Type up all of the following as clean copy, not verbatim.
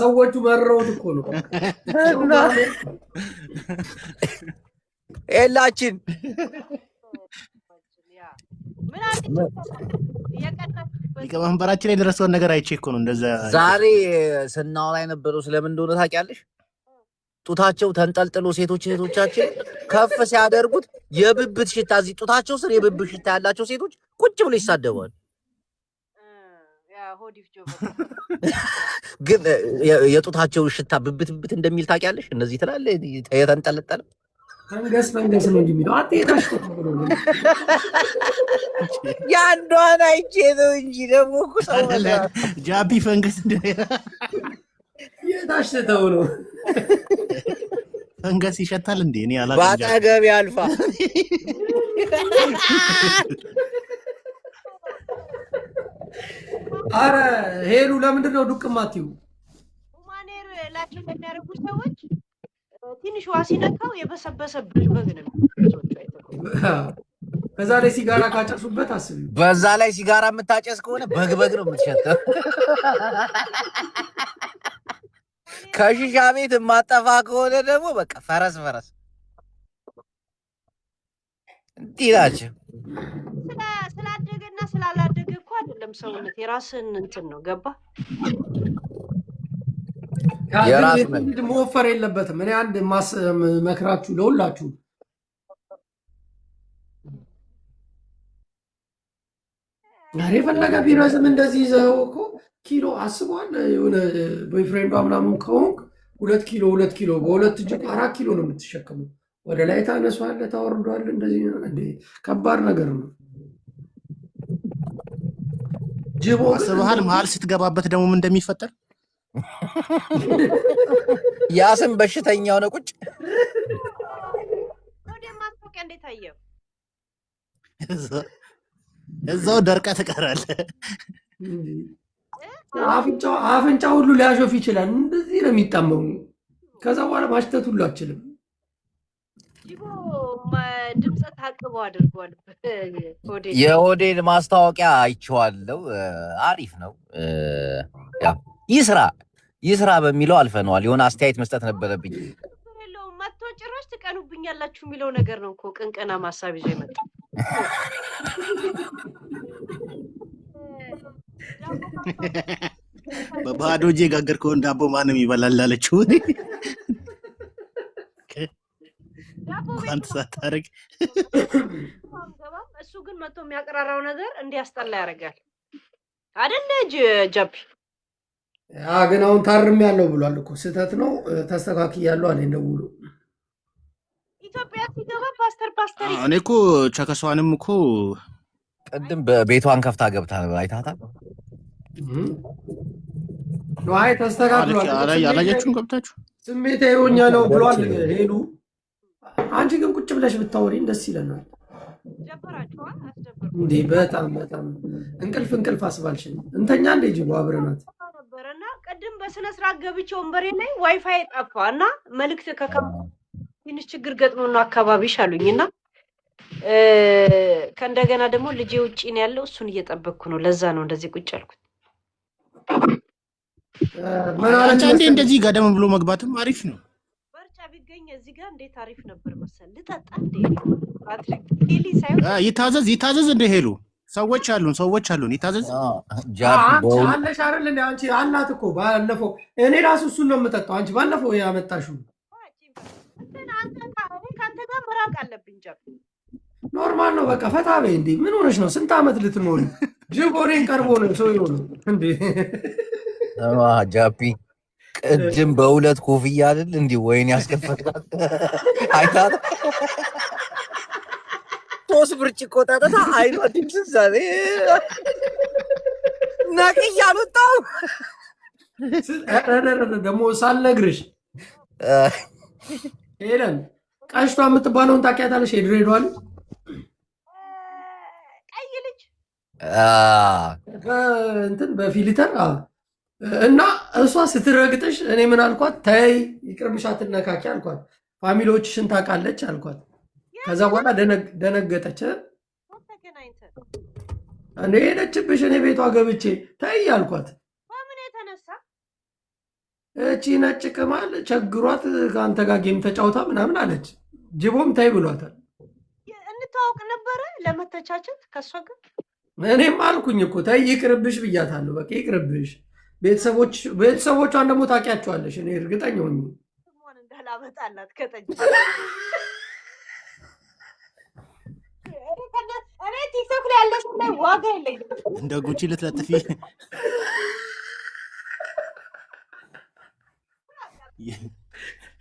ሰዎቹ መረውት እኮ ነው ኤላችን ሊቀመንበራችን የደረሰውን ነገር አይቼ እኮ ነው እንደዛ። ዛሬ ስናወራ የነበረው ስለምን እንደሆነ ታውቂያለሽ? ጡታቸው ተንጠልጥሎ ሴቶቻችን ከፍ ሲያደርጉት የብብት ሽታ እዚህ ጡታቸው ስር የብብት ሽታ ያላቸው ሴቶች ቁጭ ብሎ ይሳደባሉ። ግን የጡታቸው ሽታ ብብት እንደሚል ታውቂያለሽ? እነዚህ ትላለ የተንጠለጠለ ፈንገስ ነው እንጂ የሚለው አጤታሽ ያንዷን አይቼ ነው እንጂ ደግሞ እኮ ሰው ጃቢ ፈንገስ የታሽተው ነው። ፈንገስ ይሸታል እንዴ? እኔ አላውቅም። ባጠገብ ያልፋ አረ ሄሉ ለምንድን ነው ዱቅ ማቲው? ሁማኔር ላቸው የሚያደርጉ ሰዎች ትንሽ ውሃ ሲነካው የበሰበሰ በግ ነው። በዛ ላይ ሲጋራ ካጨሱበት አስቢ። በዛ ላይ ሲጋራ የምታጨስ ከሆነ በግ ነው የምትሸተው። ከሺሻ ቤት የማጠፋ ከሆነ ደግሞ በቃ ፈረስ እንዲህ ናቸው። ስላደገና ስላላደገ እኮ አይደለም ሰውነት የራስን እንትን ነው። ገባ? መወፈር የለበትም። እኔ አንድ መክራችሁ ለሁላችሁ ዛሬ ፈለገ ቢረዝም እንደዚህ ይዘው እኮ ኪሎ አስቧል። የሆነ ቦይፍሬንዷ ምናምን ከሆንክ 2 ኪሎ በሁለት እጅ 4 ኪሎ ነው የምትሸከመው። ወደ ላይ ታነሷለህ፣ ታወርዷል። እንደዚህ እንደ ከባድ ነገር ነው። ጅቦ አስበሃል? መሀል ስትገባበት ደግሞ ምን እንደሚፈጠር ያስም በሽተኛው ነው ቁጭ ወደ ማስታወቂያ እንዴት አየው? እዛው ደርቃ ትቀራለህ። አፍንጫ ሁሉ ሊያሾፍ ይችላል። እንደዚህ ነው የሚጣመሙ። ከዛ በኋላ ማሽተት ሁሉ አችልም። ጅቦ ድምፀ ታቅቦ አድርጓል። የኦዴን ማስታወቂያ አይቼዋለሁ። አሪፍ ነው። ይስራ በሚለው አልፈነዋል። የሆነ አስተያየት መስጠት ነበረብኝ። የለውም መጥቶ ጭራሽ ትቀኑብኛላችሁ የሚለው ነገር ነው እኮ ቅንቅና ማሳብ ይዞ ይመጣ። በባዶ እጄ የጋገርከውን ዳቦ ማንም ይበላል አለችው። አንተ ሳታረግ እሱ ግን መጥቶ የሚያቀራራው ነገር እንዲያስጠላ ያደርጋል አይደለ? ጃፒ ግን አሁን ታርም ያለው ብሏል እኮ ስህተት ነው ተስተካክያለሁ አለ ደውሎ። ኢትዮጵያ ሲገባ ፓስተር እኔ እኮ ቸከሷንም እኮ ቅድም በቤቷን ከፍታ ገብታ አይታታል። አይ ተስተካክሏል። አላያችሁም? ገብታችሁ ስሜታዊ ሆኛ ነው ብሏል ሄሉ። አንቺ ግን ቁጭ ብለሽ ብታወሪኝ ደስ ይለናል። እንዴ በጣም እንቅልፍ አስባልሽን እንተኛ እንደ ጅቦ አብረናት ነበረና ቅድም በስነ ስርዓት ገብቼ ወንበሬ ላይ ዋይፋይ ጠፋ እና መልእክት ትንሽ ችግር ገጥሞና አካባቢሽ አሉኝና ከእንደገና ደግሞ ልጄ ውጪ ነው ያለው። እሱን እየጠበቅኩ ነው። ለዛ ነው እንደዚህ ቁጭ ያልኩት። አንዴ እንደዚህ ጋደም ብሎ መግባትም አሪፍ ነው። በርጫ ቢገኝ እዚህ ጋር እንዴት አሪፍ ነበር መሰል። ልጠጣ እንዴ ሄሊ ሳይሆን ይታዘዝ እንደ ሄሉ ሰዎች አሉን ይታዘዝ። አለሽ አይደል እንዴ? አንቺ አላት እኮ ባለፈው እኔ ራሱ እሱን ነው የምጠጣው። አንቺ ባለፈው ያመጣሽው ከአንተ ጋር መራቅ አለብኝ። ጃፒ ኖርማል ነው። በቃ ፈታ በይ እንዴ። ምን ሆነሽ ነው? ስንት ዓመት ልትኖሪ? ጅብ ወሬን ቀርቦ ነው ሰው ይሆኑ እንዴ? ጃፒ ቅድም በሁለት ኮፍያ አይደል እንዴ ወይን ያስከፈታል። አይታት 3 ብርጭቆ ጠጥታ አይኗ ድምፅ ዛሬ ነቅያ አልወጣው። ደግሞ ሳልነግርሽ ሄለን ቀሽቷ የምትባለውን ታውቂያታለሽ? የድሬዳዋ ልጅ ቀይ ልጅ እንትን በፊልተር እና እሷ ስትረግጥሽ እኔ ምን አልኳት? ተይ ይቅርብሽ አትነካኪ አልኳት። ፋሚሊዎችሽን ታውቃለች አልኳት። ከዛ በኋላ ደነገጠች። እኔ ሄደችብሽ እኔ ቤቷ ገብቼ ተይ አልኳት። በምን የተነሳ እቺ ነጭ ቅማል ቸግሯት ከአንተ ጋር ጌም ተጫውታ ምናምን አለች። ጅቦም ታይ ብሏታል። እንተዋወቅ ነበረ ለመተቻቸት ከእሷ ጋር እኔም አልኩኝ እኮ ታይ ይቅርብሽ ብያታለሁ። በቃ ይቅርብሽ። ቤተሰቦቿን ደግሞ ታውቂያቸዋለሽ። እኔ እርግጠኛ ሆኜ ስሟን እንዳላመጣላት ከጠጅ እኔ ቲክቶክ ላይ ያለሽ ላይ ዋጋ የለኝም። እንደ ጉቺ ልትለጥፊ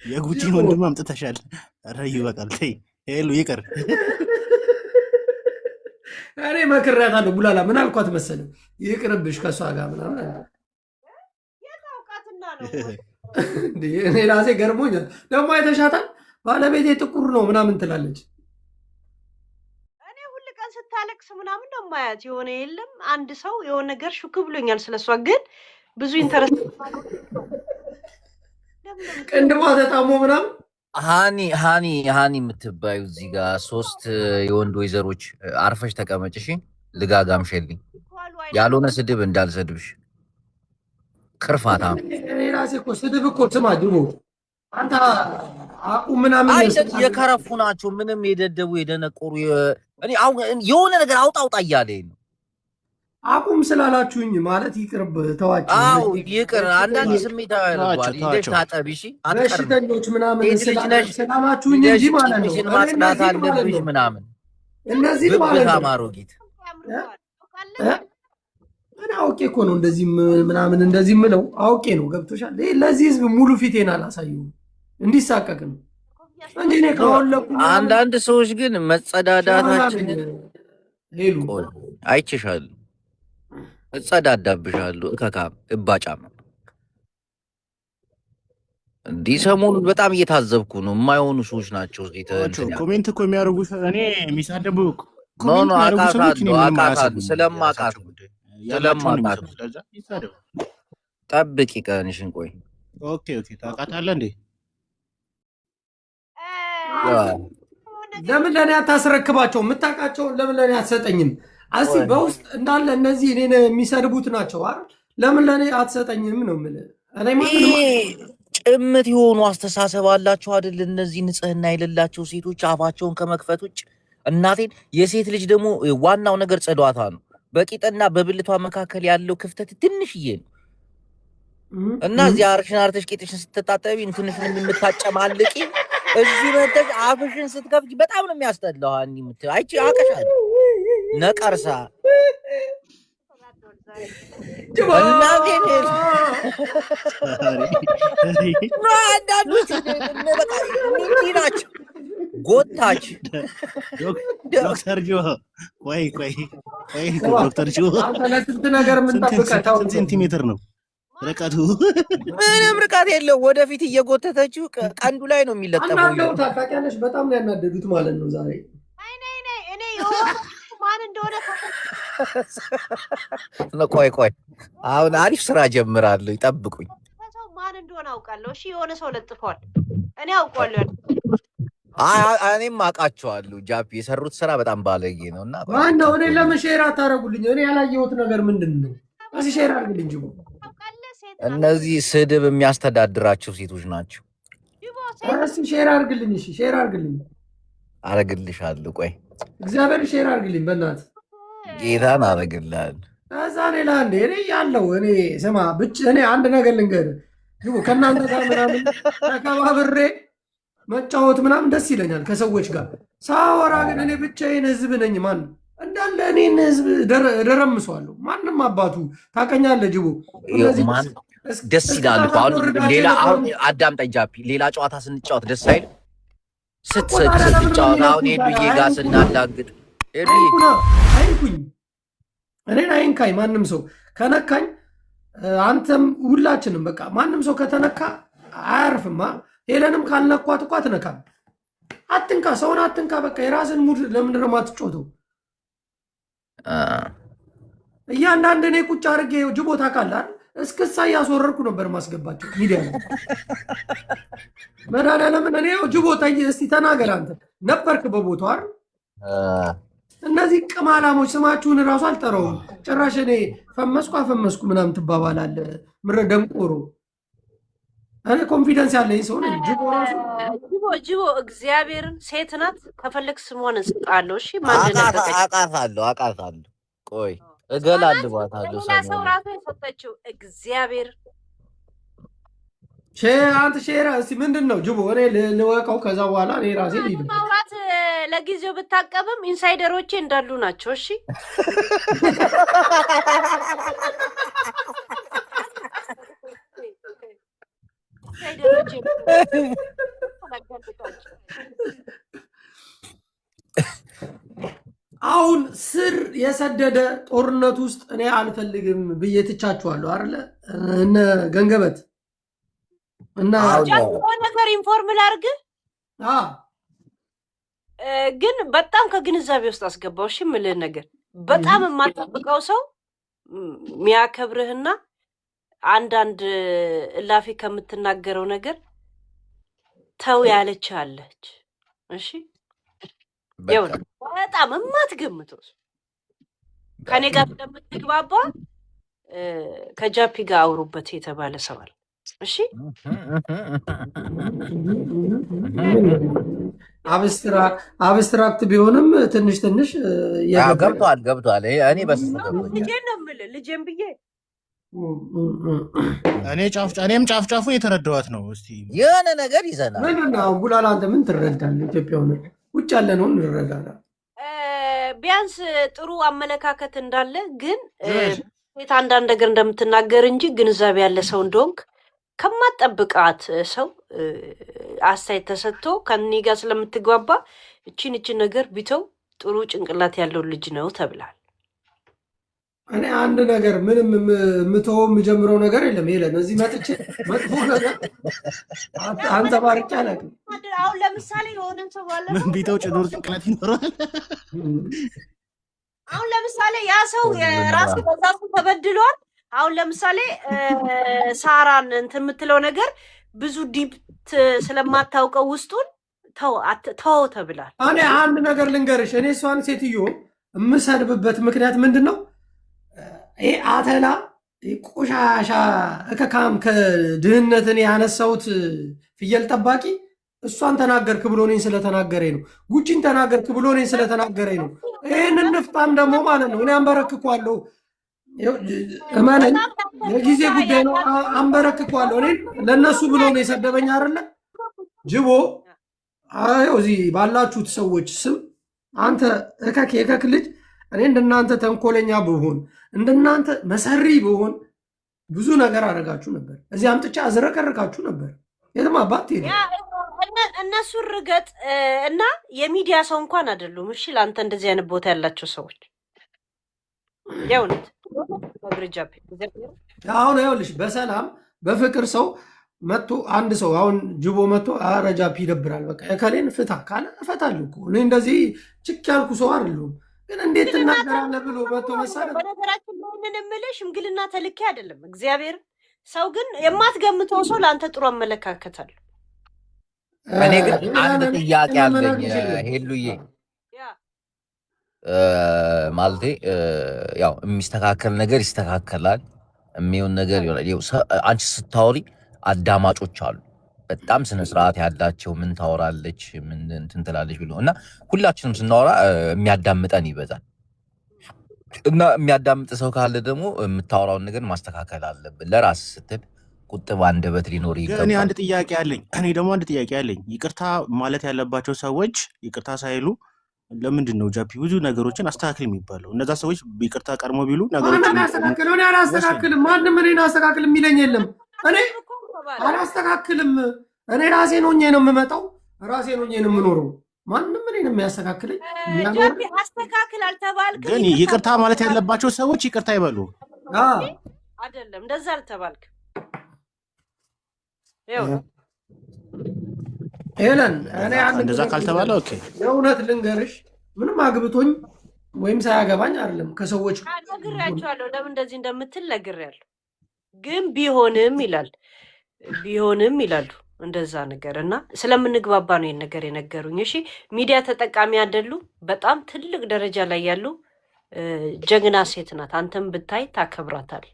የጉቺን ወንድም አምጥተሻል። ኧረ ይበቃል። ተይ ሄሉ ይቅር። እኔ መክሬያታለሁ። ቡላላ ምን አልኳት መሰለኝ? ይቅርብሽ ከእሷ ጋር ምናምን የታውቃትና ነው እኔ ራሴ ገርሞኛል። ደግሞ አይተሻታል? ባለቤቴ ጥቁር ነው ምናምን ትላለች። እኔ ሁል ቀን ስታለቅስ ምናምን ነው የማያት። የሆነ የለም አንድ ሰው የሆነ ነገር ሹክ ብሎኛል ስለሷ፣ ግን ብዙ ኢንተረስት ቅንድቧ ተጣሞ ምናምን ሃኒ የምትባዩ እዚህ ጋር 3 የወንድ ወይዘሮች አርፈሽ ተቀመጭ እሺ። ልጋጋም ሸልኝ ያልሆነ ስድብ እንዳልሰድብሽ ክርፋታ። እኔ ራሴ እኮ ስድብ እኮ ስማ ድሮ አንተ አቁ ምናምን የከረፉ ናቸው። ምንም የደደቡ የደነቆሩ እኔ አሁን የሆነ ነገር አውጣ እያለኝ ነው። አቁም ስላላችሁኝ ማለት ይቅርብ ተዋቸው። አዎ ይቅር። አንዳንድ ስሜት ያደርጓል። ይደሽ ታጠቢሽ በሽተኞች ምናምን ስላላችሁኝ እንጂ ማለት ነው። ማጽዳት አለብሽ ምናምን እነዚህ ማለት ነው። ማሮጊት እኔ አውቄ እኮ ነው እንደዚህ ምናምን እንደዚህ ምለው አውቄ ነው። ገብቶሻል? ለዚህ ህዝብ ሙሉ ፊቴን አላሳየሁም እንዲሳቀቅ ነው እንጂ እኔ ከወለኩ። አንዳንድ ሰዎች ግን መጸዳዳታችን ሄሉ አይችሻል እጸዳዳብሻለሁ እከካም እባጫም እንዲህ ሰሞኑን በጣም እየታዘብኩ ነው። የማይሆኑ ሰዎች ናቸው። ኮሜንት እኮ የሚያደርጉ እኔ የሚሳደቡ አቃታሉ ስለማቃት ጠብቂ ቀንሽን። ቆይ ኦኬ ታውቃታለህ እንዴ? ለምን ለእኔ አታስረክባቸው? የምታውቃቸውን ለምን ለእኔ አትሰጠኝም? እስኪ በውስጥ እንዳለ እነዚህ እኔን የሚሰድቡት ናቸው አይደል? ለምን ለእኔ አትሰጠኝም ነው የምልህ። ጭምት የሆኑ አስተሳሰብ አላቸው አይደል? እነዚህ ንጽህና የሌላቸው ሴቶች አፋቸውን ከመክፈት ውጭ እናቴን። የሴት ልጅ ደግሞ ዋናው ነገር ጽዷታ ነው። በቂጥና በብልቷ መካከል ያለው ክፍተት ትንሽዬ ነው እና እዚህ አርሽን አርተሽ ቂጥሽን ስትታጠቢ እንትንሽን የምታጨማልቂ እዚህ መተሽ አፍሽን ስትከፍች በጣም ነው የሚያስጠላው። አይቺ አቀሻል ነቀርሳ እናቴን አንዳንዶች ናቸው ጎታች። ዶክተር ጆ ቆይ ዶክተር ጆ ለስንት ነገር የምንጠብቀው ሴንቲሜትር ነው ርቀቱ? ምንም ርቀት የለው። ወደፊት እየጎተተችው ቀንዱ ላይ ነው የሚለጠፈው። ታውቂያለሽ፣ በጣም ነው ያናደዱት ማለት ነው ዛሬ። እኔ ማን እንደሆነ ቆይ አሁን አሪፍ ስራ ጀምራለሁ፣ ይጠብቁኝ። ሰው ማን እንደሆነ አውቃለሁ። እሺ የሆነ ሰው ለጥፏል፣ እኔ አውቀዋለሁ። እኔም አውቃቸዋለሁ። ጃፒ የሰሩት ስራ በጣም ባለጌ ነው እና ዋናው እኔ ለምን ሼር አታደርጉልኝ? እኔ ያላየሁት ነገር ምንድን ነው? እዚህ ሼር አድርግልኝ ጅቦ። እነዚህ ስድብ የሚያስተዳድራቸው ሴቶች ናቸው። እስኪ ሼር አድርግልኝ። እሺ ሼር አድርግልኝ። አረግልሻለሁ። ቆይ እግዚአብሔር ሼር አድርግልኝ በእናትህ ጌታን አረግልሃለሁ። ከዛ ሌላ እንደ እኔ ያለው እኔ ስማ ብቻ እኔ አንድ ነገር ልንገርህ ጅቦ፣ ከእናንተ ጋር ምናምን ተከባብሬ መጫወት ምናምን ደስ ይለኛል ከሰዎች ጋር ሳወራ፣ ግን እኔ ብቻዬን ህዝብ ነኝ። ማን እንዳለ እኔን ህዝብ ደረምሰዋለሁ። ማንም አባቱ ታውቀኛለህ ጅቦ። ደስ ይላል እኮ አሁን ሌላ አሁን አዳምጠኝ ጃፒ፣ ሌላ ጨዋታ ስንጫወት ደስ አይል ስትጫወት አሁን ሄዱዬ ጋር ስናላግጥ አይንኩኝ፣ እኔን አይንካኝ ማንም ሰው ከነካኝ፣ አንተም ሁላችንም በቃ ማንም ሰው ከተነካ አያርፍማ። ሄለንም ካልነኳት እኮ አትነካም። አትንካ፣ ሰውን አትንካ። በቃ የራስን ሙድ ለምንድን ነው የማትጫወተው? እያንዳንድ እኔ ቁጭ አድርጌ ጅቦ ታውቃለህ፣ እስክሳ እያስወረድኩ ነበር ማስገባቸው ሚዲያ ነው። መድኃኒዓለምን እኔ ጅቦ እስቲ ተናገር፣ አንተ ነበርክ በቦታው አይደል? እነዚህ ቅማላሞች ስማችሁን እራሱ አልጠራውም ጭራሽ። እኔ ፈመስኩ አፈመስኩ ምናምን ትባባላለህ። ምረ ደንቆሮ እኔ ኮንፊደንስ ያለኝ ሰው ነኝ። ጅቦ እግዚአብሔርን ሴት ናት። ከፈለግ ስሟን እንስጣለሁ። እሺ ማን ለቀቀኝ? አቃታለሁ። ቆይ እገላልባታለሁ። ሌላ ሰው ራሱ የሰጠችው እግዚአብሔር አንተ ሼር እስኪ ምንድን ነው ጅቦ? እኔ ልወቀው፣ ከዛ በኋላ እኔ ራሴ ልሂድ። ማውራት ለጊዜው ብታቀብም ኢንሳይደሮቼ እንዳሉ ናቸው። እሺ አሁን ስር የሰደደ ጦርነት ውስጥ እኔ አልፈልግም ብዬ ትቻችኋለሁ አይደለ? እነ ገንገበት እና ነገር ኢንፎርም ላርግ ግን በጣም ከግንዛቤ ውስጥ አስገባው። እሺ የምልህ ነገር በጣም የማጠብቀው ሰው የሚያከብርህና አንዳንድ እላፊ ከምትናገረው ነገር ተው ያለች አለች። እሺ በጣም የማትገምተው ከኔ ጋር እንደምትግባባ ከጃፒ ጋር አውሩበት የተባለ ሰው አለ። እሺ አብስትራክት ቢሆንም ትንሽ ገብቷል። እኔ በስ ልጄን ነው የምልህ ልጄን ብዬ እኔም ጫፍጫፉን የተረዳኋት ነው። እስቲ የሆነ ነገር ይዘናል። ምንድን ነው ቡላላ? አንተ ምን ትረዳለህ? ኢትዮጵያ ሆነ ውጭ ያለ ነው እንረዳዳ። ቢያንስ ጥሩ አመለካከት እንዳለ ግን ሴት አንዳንድ ነገር እንደምትናገር እንጂ ግንዛቤ ያለ ሰው እንደሆንክ ከማጠብቃት ሰው አስተያየት ተሰጥቶ ከኔ ጋር ስለምትግባባ እቺን ነገር ቢተው ጥሩ ጭንቅላት ያለው ልጅ ነው ተብላል። እኔ አንድ ነገር ምንም የምተው የምጀምረው ነገር የለም። ሄለን እዚህ መጥቼ መጥፎ ነገር አንተ ባርቄ አላውቅም። አሁን ለምሳሌ የሆነን ሰው ባለ ምን ቢተው ጭኖር ጭንቅላት ይኖረዋል። አሁን ለምሳሌ ያ ሰው የራሱ በዛሱ ተበድሏል። አሁን ለምሳሌ ሳራን እንትን የምትለው ነገር ብዙ ዲፕት ስለማታውቀው ውስጡን ተው ተብላል። እኔ አንድ ነገር ልንገርሽ። እኔ እሷን ሴትዮ የምሰድብበት ምክንያት ምንድን ነው? ይሄ አተላ ቆሻሻ እከካም ከድህነትን ያነሳሁት ፍየል ጠባቂ እሷን ተናገርክ ብሎ እኔን ስለተናገረኝ ነው። ጉቺን ተናገርክ ብሎ እኔን ስለተናገረኝ ነው። ይህንን ንፍጣም ደግሞ ማለት ነው እኔ አንበረክኳለሁ። እመነኝ፣ የጊዜ ጉዳይ ነው። አንበረክኳለሁ። እኔን ለእነሱ ብሎ ነው የሰደበኝ አይደለ? ጅቦ እዚህ ባላችሁት ሰዎች ስም አንተ የከክ ልጅ እኔ እንደናንተ ተንኮለኛ ብሆን እንደናንተ መሰሪ ብሆን ብዙ ነገር አደረጋችሁ ነበር። እዚህ አምጥቻ አዝረቀርቃችሁ ነበር። የትም አባት እነሱን ርገጥ እና የሚዲያ ሰው እንኳን አይደሉም። እሺ ለአንተ እንደዚህ አይነት ቦታ ያላቸው ሰዎች የእውነት አሁን ይኸውልሽ በሰላም በፍቅር ሰው መጥቶ አንድ ሰው አሁን ጅቦ መጥቶ ኧረ ጃፒ ይደብራል በቃ የከሌን ፍታ ካለ እፈታለሁ እኮ እኔ እንደዚህ ችክ ያልኩ ሰው አይደለሁም። ግን እንዴት ትናገራለህ ብሎ መጥቶ መሳደብ። በነገራችን ላይ የምልህ ሽምግልና ተልኬ አይደለም እግዚአብሔር ሰው ግን የማትገምተው ሰው ለአንተ ጥሩ አመለካከት አለው። እኔ ግን አንድ ጥያቄ አለኝ ሄሉዬ፣ ማለቴ ያው የሚስተካከል ነገር ይስተካከላል፣ የሚሆን ነገር ይሆናል። አንቺ ስታወሪ አዳማጮች አሉ በጣም ስነ ስርዓት ያላቸው ምን ታወራለች ምን እንትን ትላለች ብሎ እና ሁላችንም ስናወራ የሚያዳምጠን ይበዛል። እና የሚያዳምጥ ሰው ካለ ደግሞ የምታወራውን ነገር ማስተካከል አለብን። ለራስ ስትል ቁጥብ አንደበት ሊኖር ይገባል። እኔ ደግሞ አንድ ጥያቄ አለኝ። ይቅርታ ማለት ያለባቸው ሰዎች ይቅርታ ሳይሉ ለምንድን ነው ጃፒ ብዙ ነገሮችን አስተካክል የሚባለው? እነዛ ሰዎች ይቅርታ ቀድሞ ቢሉ ነገሮችን አስተካክለው። እኔ አላስተካክልም። ማንም እኔን አስተካክል የሚለኝ የለም። እኔ አላስተካክልም። እኔ ራሴን ሆኜ ነው የምመጣው፣ ራሴን ሆኜ ነው የምኖረው። ማንም እኔን የሚያስተካክለኝ አስተካክል አልተባልክ። ግን ይቅርታ ማለት ያለባቸው ሰዎች ይቅርታ ይበሉ። አይደለም እንደዛ አልተባልክ። ሄለን እኔ እንደዛ ካልተባለ ኦኬ፣ የእውነት ልንገርሽ ምንም አግብቶኝ ወይም ሳያገባኝ አይደለም ከሰዎች ነግሬያቸዋለሁ። ለምን እንደዚህ እንደምትል ነግሬያለሁ። ግን ቢሆንም ይላሉ እንደዛ ነገር እና ስለምንግባባ ነው ይሄን ነገር የነገሩኝ። እሺ ሚዲያ ተጠቃሚ አይደሉ? በጣም ትልቅ ደረጃ ላይ ያሉ ጀግና ሴት ናት። አንተም ብታይ ታከብራታል።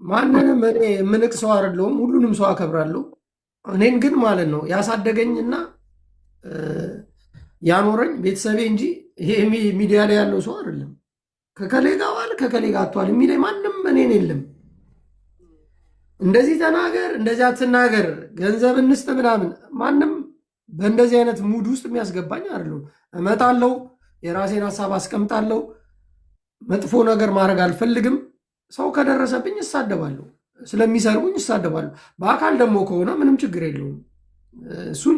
ማንንም እኔ የምንቅ ሰው አይደለሁም። ሁሉንም ሰው አከብራለሁ። እኔን ግን ማለት ነው ያሳደገኝና ያኖረኝ ቤተሰቤ እንጂ ይሄ ሚዲያ ላይ ያለው ሰው አይደለም። ከከሌ ጋር ዋል ከከሌ ጋር አቷል የሚለኝ ማንም እኔን የለም። እንደዚህ ተናገር እንደዚህ አትናገር ገንዘብ እንስጥ ምናምን ማንም በእንደዚህ አይነት ሙድ ውስጥ የሚያስገባኝ አይደለም። እመጣለሁ፣ የራሴን ሀሳብ አስቀምጣለሁ። መጥፎ ነገር ማድረግ አልፈልግም። ሰው ከደረሰብኝ እሳደባለሁ፣ ስለሚሰርቡኝ እሳደባለሁ። በአካል ደግሞ ከሆነ ምንም ችግር የለውም። እሱን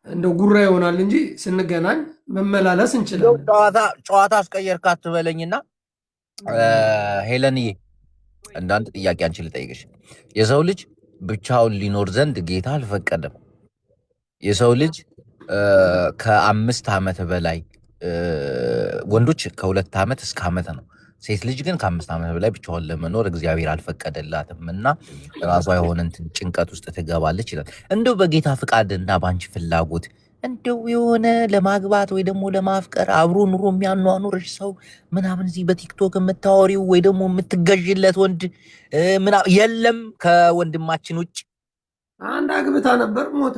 እንደው ጉራ ይሆናል እንጂ ስንገናኝ መመላለስ እንችላለን። ጨዋታ አስቀየርካት ትበለኝና ሄለንዬ እንዳንድ ጥያቄ አንቺ ልጠይቅሽ። የሰው ልጅ ብቻውን ሊኖር ዘንድ ጌታ አልፈቀደም። የሰው ልጅ ከ5 ዓመት በላይ ወንዶች ከ2 ዓመት እስከ ዓመት ነው። ሴት ልጅ ግን ከ5 ዓመት በላይ ብቻዋን ለመኖር እግዚአብሔር አልፈቀደላትም እና ራሷ የሆነ እንትን ጭንቀት ውስጥ ትገባለች ይላል። እንደው በጌታ ፍቃድ እና በአንቺ ፍላጎት እንደው የሆነ ለማግባት ወይ ደግሞ ለማፍቀር አብሮ ኑሮ የሚያኗኑርሽ ሰው ምናምን እዚህ በቲክቶክ የምታወሪው ወይ ደግሞ የምትገዥለት ወንድ ምናምን የለም? ከወንድማችን ውጭ አንድ አግብታ ነበር፣ ሞተ።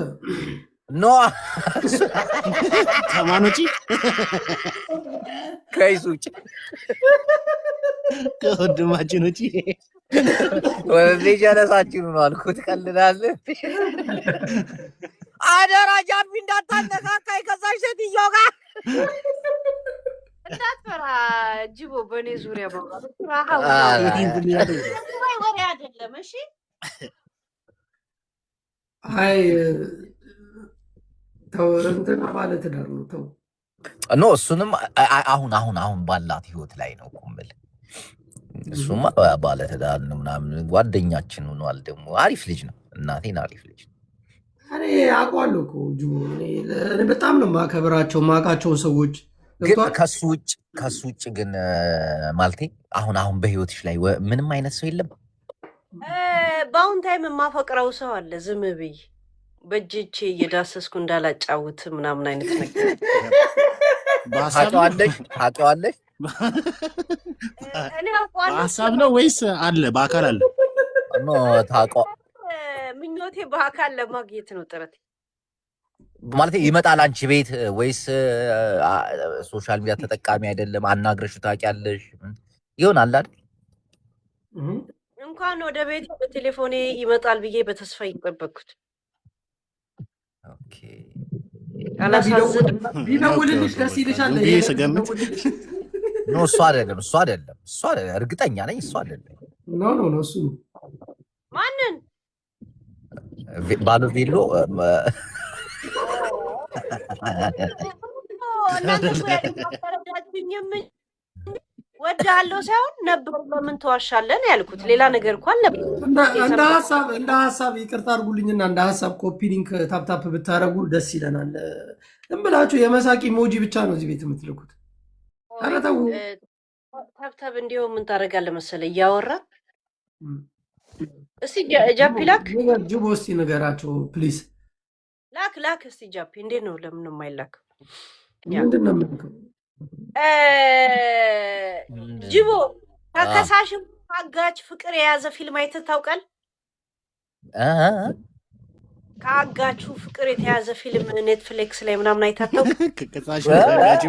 ኖ ከማን ውጪ? ከይሱ ውጭ ከወንድማችን ውጪ ወንድ ጀለሳችን ነው አልኩት። ቀልዳለህ? አደራ ጃፒ እንዳታነካካይ ከዛች ሴትዮ ጋር እንዳትፈራ ጅቦ። በእኔ ዙሪያ ወሬ አይደለም። እሺ አይ ተው፣ እንትን ባለ ትዳር ነው። ተው ኖ እሱንም አሁን ባላት ህይወት ላይ ነው ቁምል። እሱማ ባለ ትዳር ነው ምናምን ጓደኛችን ሆኗል። ደግሞ አሪፍ ልጅ ነው። እናቴን አሪፍ ልጅ ነው። እኔ አውቀዋለሁ እኮ ጅቦ። እኔ በጣም ነው የማከብራቸው የማውቃቸውን ሰዎች። ግን ከሱ ውጭ ግን ማለቴ አሁን በህይወትሽ ላይ ምንም አይነት ሰው የለም? በአሁን ታይም የማፈቅረው ሰው አለ። ዝም ብዬ በእጅቼ እየዳሰስኩ እንዳላጫውት ምናምን አይነት ነገር ታውቂዋለሽ? በሀሳብ ነው ወይስ አለ? በአካል አለ? ምኞቴ በአካል ለማግኘት ነው ጥረት። ማለት ይመጣል አንቺ ቤት ወይስ ሶሻል ሚዲያ ተጠቃሚ አይደለም? አናግረሽ ታውቂያለሽ? ይሆናል አይደል? እንኳን ወደ ቤት በቴሌፎኔ ይመጣል ብዬ በተስፋ ይጠበቅኩት። ኦኬ ቢደውልልሽ ደስ ይልሻል? ስገምት ኖ እሱ አይደለም እርግጠኛ ነኝ እሱ አይደለም። ኖ እሱ ማንን ባሉ ቬሎ ወዳለው ሳይሆን ነበር። በምን ተዋሻለን ያልኩት ሌላ ነገር እንኳን ነበር። እንደ ሀሳብ ይቅርታ አድርጉልኝና እንደ ሀሳብ ኮፒ ሊንክ ታፕታፕ ብታደርጉ ደስ ይለናል። እምላችሁ የመሳቂ ኢሞጂ ብቻ ነው እዚህ ቤት የምትልኩት። ኧረ ተው። ታፕታፕ እንዲሁ ምን ታደርጋለህ መሰለህ እያወራ እስቲ ጃፒ ላክ ጅቦ እስቲ ንገራቸው ፕሊዝ። ላክ እስቲ ጃፒ እንዴት ነው? ለምን የማይላክ? ምንድን ነው የምልከው? ጅቦ ተከሳሽ አጋች ፍቅር የያዘ ፊልም አይተህ ታውቃለህ? ከአጋቹ ፍቅር የተያዘ ፊልም ኔትፍሊክስ ላይ ምናምን አይተህ ታውቃለህ? ከከሳሽ አጋቹ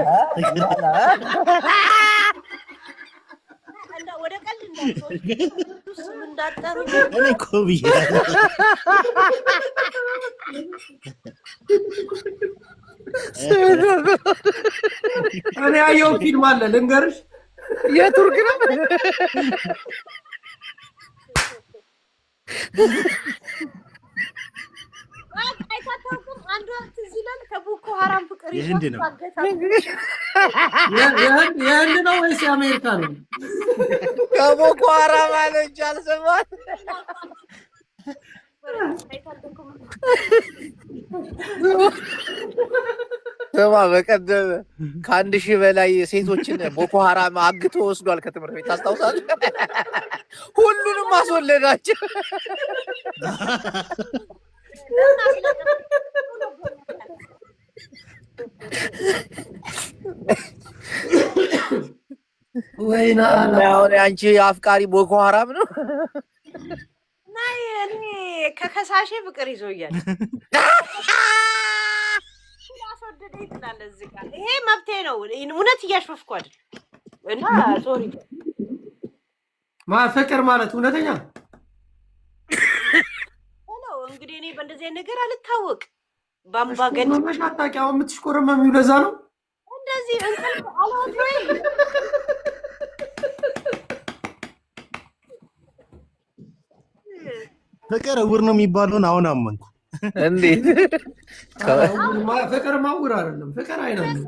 ወደ ቀልድ እንዳጠሩ እኔ እኮ ብያለሁ። እኔ ያየው ፊልም አለ ልንገርሽ። የቱርክ ነው? አንዱ እዚህ ላይ ከቦኮ ሀራም ፍቅር የህንድ ነው የህንድ ነው ወይስ የአሜሪካ ነው? ከቦኮ ሀራም አለች አልሰማት። ስማ በቀደም ከ1000 በላይ ሴቶችን ቦኮ ሀራም አግቶ ወስዷል ከትምህርት ቤት ታስታውሳለህ? ሁሉንም አስወለዳቸው። ወይና አሁን አንቺ አፍቃሪ ቦኮ ሀራም ነው። ከከሳሼ ፍቅር ይዞኛል አስወደደኝ ትላለህ እዚህ ጋር። ይሄ መብቴ ነው። እውነት እያሾፍኩ አይደል እና ሶሪ ፍቅር ማለት እውነተኛ ነው። እንግዲህ እኔ በእንደዚህ አይነት ነገር አልታወቅ በአምባገን መሻታቂ አሁን የምትሽኮረመሚው ለዛ ነው እንደዚህ እንቅልፍ አልወድም። ፍቅር እውር ነው የሚባለውን አሁን አመንኩ። እንዴት ፍቅር ማውር አይደለም፣ ፍቅር አይደለም።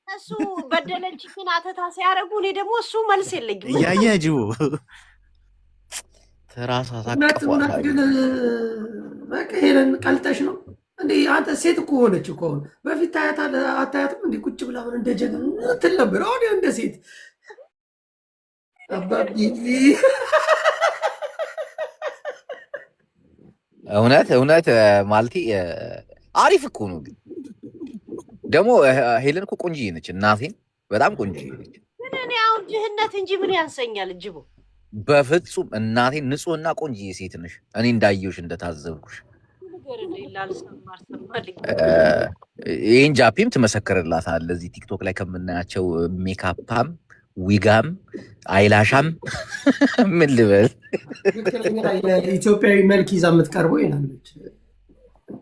እሱ በደለችኝን አተታ ሲያደርጉ እኔ ደግሞ እሱ መልስ የለኝም። እያየህ ጅቦ ተራሳ እውነት ግን በቃ ሄለን ቀልጠሽ ነው እንዴ? አንተ ሴት እኮ ሆነች እኮ አሁን። በፊት አታያትም እንዴ? ቁጭ ብላ ምን እንደ ጀግና ትል ነበር። አሁን እንደ ሴት አባቢ እውነት ማለቴ አሪፍ እኮ ነው። ግን ደግሞ ሄለን እኮ ቆንጆዬ ነች። እናቴን በጣም ቆንጆዬ ነች። ግን እኔ አሁን ድህነት እንጂ ምን ያንሰኛል? ጅቦ በፍጹም እናቴን ንጹህና ቆንጆዬ ሴት ነሽ። እኔ እንዳየሁሽ እንደታዘብኩሽ ይህን ጃፒም ትመሰክርላታል። እዚህ ቲክቶክ ላይ ከምናያቸው ሜካፓም ዊጋም አይላሻም ምን ልበል ኢትዮጵያዊ መልክ ይዛ የምትቀርበው ይላለች።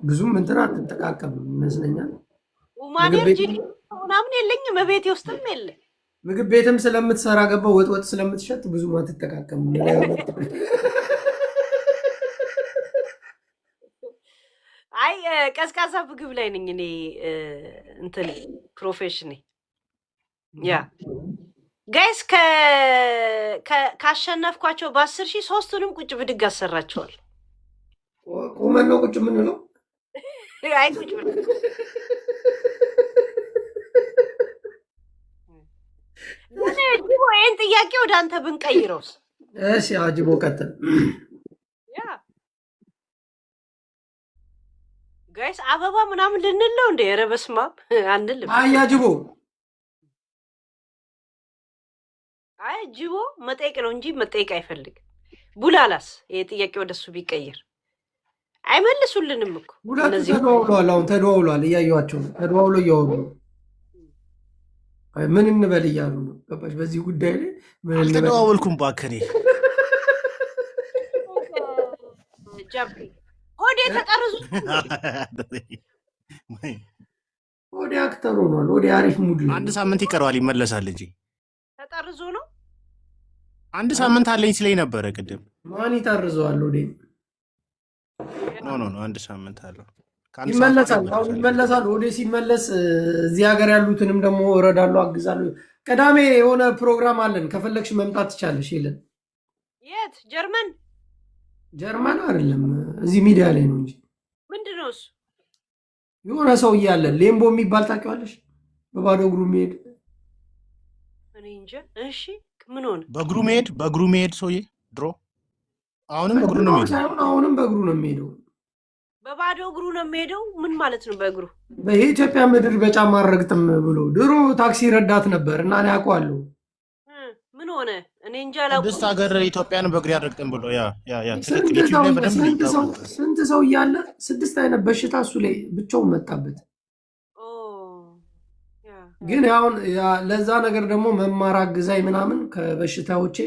ብዙም እንትን አትጠቃቀም ይመስለኛል። ምናምን የለኝም ቤቴ ውስጥም የለ። ምግብ ቤትም ስለምትሰራ ገባው ወጥ ስለምትሸጥ ብዙም አትጠቃቀም። አይ ቀዝቃዛ ምግብ ላይ ነኝ እኔ እንትን ፕሮፌሽኔ ያ ጋይስ ካሸነፍኳቸው በ10,000 3ቱንም ቁጭ ብድግ አሰራቸዋል። ቁመን ነው ቁጭ የምንለው? አይ ቁጭ ብድግ ጅቦ ይህን ጥያቄ ወደ አንተ ብንቀይረውስ? እሺ ጅቦ ቀጥል። ያ ጋይስ አበባ ምናምን ልንለው እንደ ኧረ በስመ አብ አንልም። አያ ጅቦ አይ ጅቦ መጠየቅ ነው እንጂ መጠየቅ አይፈልግም። ቡላላስ ይሄ ጥያቄ ወደሱ ቢቀየር አይመልሱልንም እኮ እነዚህ ተደዋውለዋል። አሁን ተደዋውለዋል፣ እያዩዋቸው ነው። ተደዋውሎ እያወሩ ነው። ምን እንበል እያሉ ነው። ገባሽ? በዚህ ጉዳይ ላይ ምን እንበል? አልተደዋወልኩም እባክህ። ሆዴ ተጠርዙ። ሆዴ አክተር ሆኗል። ሆዴ አሪፍ ሙድ ነው። አንድ ሳምንት ይቀረዋል ይመለሳል እንጂ ተጠርዞ ነው። አንድ ሳምንት አለኝ ስለኝ ነበረ ቅድም። ማን ይጠርዘዋል? ሆዴ ኖ አንድ ሳምንት አለው። ይመለሳል። አሁን ይመለሳል። ወደ ሲመለስ እዚህ ሀገር ያሉትንም ደግሞ እረዳለሁ፣ አግዛለሁ። ቅዳሜ የሆነ ፕሮግራም አለን፣ ከፈለግሽ መምጣት ትቻለሽ። የለን የት? ጀርመን? ጀርመን አይደለም፣ እዚህ ሚዲያ ላይ ነው እንጂ። ምንድን ነው እሱ? የሆነ ሰው እያለ ሌምቦ የሚባል ታውቂዋለሽ? በባዶ እግሩ የሚሄድ እኔ እንጃ። እሺ ምን ሆነ? በእግሩ መሄድ ሰውዬ ድሮ፣ አሁንም በእግሩ ነው የሚሄደው። አሁንም በእግሩ ነው የሚሄደው። በባዶ እግሩ ነው የሚሄደው። ምን ማለት ነው በእግሩ? በኢትዮጵያ ምድር በጫማ አልረግጥም ብሎ ድሮ ታክሲ ረዳት ነበር እና እኔ አውቀዋለሁ። ምን ሆነ? እኔ እንጃ አላውቅም። 6 ሀገር ኢትዮጵያን በእግሬ አልረግጥም ብሎ ስንት ሰው እያለ 6 አይነት በሽታ እሱ ላይ ብቻውን መጣበት። ግን አሁን ለዛ ነገር ደግሞ መማር አግዛኝ ምናምን ከበሽታዎቼ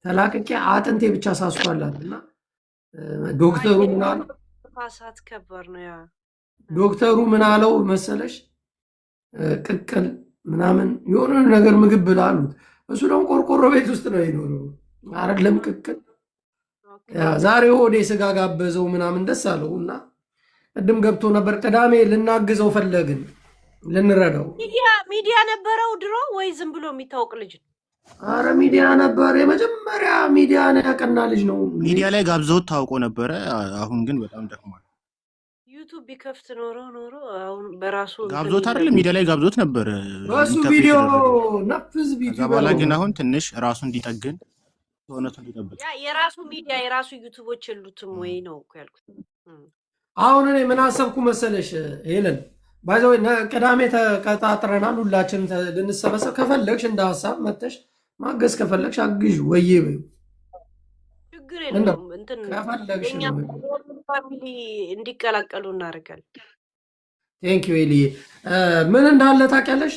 ተላቅቄ አጥንቴ ብቻ ሳስቷላት እና ዶክተሩ ምናምን ፋሳት ከበር ነው። ያ ዶክተሩ ምን አለው መሰለሽ? ቅቅል ምናምን የሆነ ነገር ምግብ ብላ አሉት። እሱ ደግሞ ቆርቆሮ ቤት ውስጥ ነው የኖረው። አይደለም ቅቅል። ዛሬ ሆዴ ስጋ ጋበዘው ምናምን ደስ አለው እና ቅድም ገብቶ ነበር። ቅዳሜ ልናግዘው ፈለግን፣ ልንረዳው። ሚዲያ ነበረው ድሮ ወይ ዝም ብሎ የሚታወቅ ልጅ ነው? አረ ሚዲያ ነበር። የመጀመሪያ ሚዲያ ነው ያቀና ልጅ ነው። ሚዲያ ላይ ጋብዘውት ታውቆ ነበረ። አሁን ግን በጣም ደክሟል። ዩቱብ ቢከፍት ኖሮ አሁን በራሱ ጋብዞት አይደለም ሚዲያ ላይ ጋብዞት ነበረ። በሱ ቪዲዮ ነፍዝ ቪዲዮ በኋላ ግን አሁን ትንሽ ራሱ እንዲጠግን ሆነቱ እንዲጠብቅ የራሱ ሚዲያ የራሱ ዩቱቦች የሉትም ወይ ነው እኮ ያልኩት። አሁን እኔ ምን አሰብኩ መሰለሽ ሄለን ባይዘው ቅዳሜ ተቀጣጥረናል። ሁላችን ልንሰበሰብ ከፈለግሽ እንደ ሀሳብ መተሽ ማገዝ ከፈለግሽ አግዥ ወይዬ በይው፣ ችግር የለውም። እንትን ከፈለግሽ ፋሚሊ እንዲቀላቀሉ እናደርጋለን። ቴንኪዩ ኤሊ። ምን እንዳለ ታውቂያለሽ?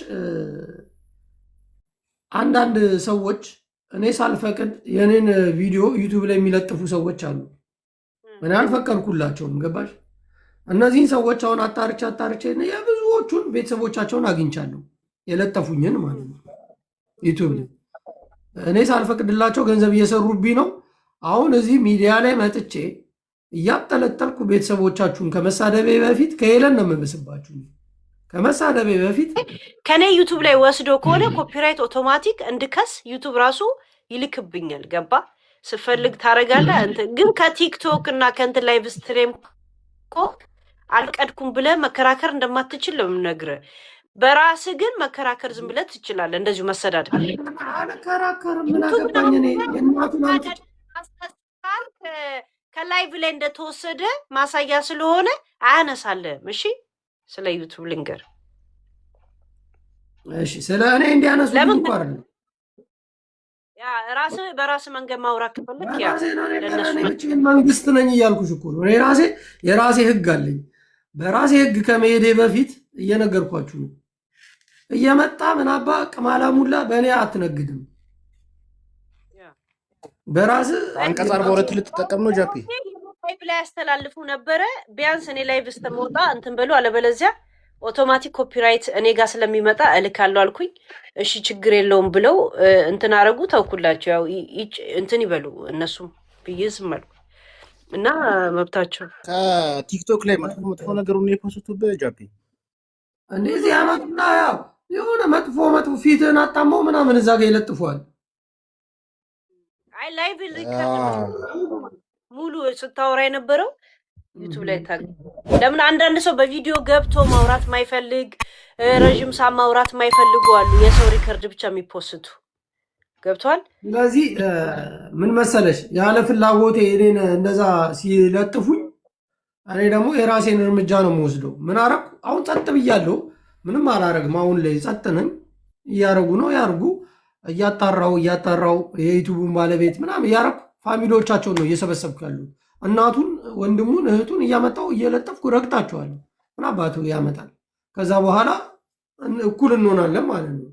አንዳንድ ሰዎች እኔ ሳልፈቅድ የኔን ቪዲዮ ዩቱብ ላይ የሚለጥፉ ሰዎች አሉ። እኔ አልፈቀድኩላቸውም። ገባሽ? እነዚህን ሰዎች አሁን አጣርቼ የብዙዎቹን ቤተሰቦቻቸውን አግኝቻለሁ፣ የለጠፉኝን ማለት ነው ዩቱብ ላይ። እኔ ሳልፈቅድላቸው ገንዘብ እየሰሩብኝ ነው። አሁን እዚህ ሚዲያ ላይ መጥቼ እያጠለጠልኩ ቤተሰቦቻችሁን ከመሳደቤ በፊት ከሄለን ነው የምብስባችሁ። ከመሳደቤ በፊት ከኔ ዩቱብ ላይ ወስዶ ከሆነ ኮፒራይት ኦቶማቲክ እንድከስ ዩቱብ ራሱ ይልክብኛል። ገባ? ስፈልግ ታደርጋለህ። ግን ከቲክቶክ እና ከእንትን ላይቭ ስትሪም እኮ አልቀድኩም ብለህ መከራከር እንደማትችል ነው የምነግርህ። በራስህ ግን መከራከር ዝም ብለህ ትችላለህ። እንደዚሁ መሰዳደብ አልከራከርም። ምን አገባኝ እኔ የእናቱን ከላይቭ ላይ እንደተወሰደ ማሳያ ስለሆነ አያነሳልህም። እሺ፣ ስለ ዩቱብ ልንገር። እሺ፣ ስለ እኔ እንዲያነሱ እኮ አይደለም። ያ ራስህ በራስህ መንገድ ማውራት ከፈለክ ያ መንግስት ነኝ እያልኩሽ እኮ ነው። እኔ የራሴ ህግ አለኝ። በራሴ ህግ ከመሄዴ በፊት እየነገርኳችሁ ነው። እየመጣ ምናባ ቅማላ ሙላ በእኔ አትነግድም። በራስህ አንቀጽ 42 ልትጠቀም ነው ጃፒ። ላይቭ ላይ ያስተላልፉ ነበረ። ቢያንስ እኔ ላይቭ ስተመውጣ እንትን በሉ፣ አለበለዚያ ኦቶማቲክ ኮፒራይት እኔ ጋር ስለሚመጣ እልካለሁ አልኩኝ። እሺ ችግር የለውም ብለው እንትን አረጉ። ተውኩላቸው። ያው እንትን ይበሉ እነሱም ብዬ ዝም አልኩ እና መብታቸው። ከቲክቶክ ላይ መጥፎ ነገሩን የፖስቱብህ ጃፒ እንደዚህ ያመጡና ያው የሆነ መጥፎ ፊትህን አጣመው ምናምን እዛ ጋር ይለጥፏል። አይ ላይቭ ሙሉ ስታወራ የነበረው ዩቱብ ላይ ታገ ለምን አንዳንድ ሰው በቪዲዮ ገብቶ ማውራት ማይፈልግ ረጅም ሰዓት ማውራት ማይፈልጉ አሉ። የሰው ሪከርድ ብቻ የሚፖስቱ ገብቷል። ስለዚህ ምን መሰለሽ ያለ ፍላጎቴ እኔን እንደዛ ሲለጥፉኝ እኔ ደግሞ የራሴን እርምጃ ነው የምወስደው። ምን አረኩ? አሁን ጸጥ ብያለሁ። ምንም አላረግም። አሁን ላይ ጸጥ ነኝ። እያረጉ ነው ያርጉ። እያጣራው የዩቱቡን ባለቤት ምናምን እያረኩ ፋሚሊዎቻቸውን ነው እየሰበሰብኩ ያሉ። እናቱን፣ ወንድሙን፣ እህቱን እያመጣው እየለጠፍኩ ረግጣቸዋለሁ። ምን አባቱ ያመጣል። ከዛ በኋላ እኩል እንሆናለን ማለት ነው።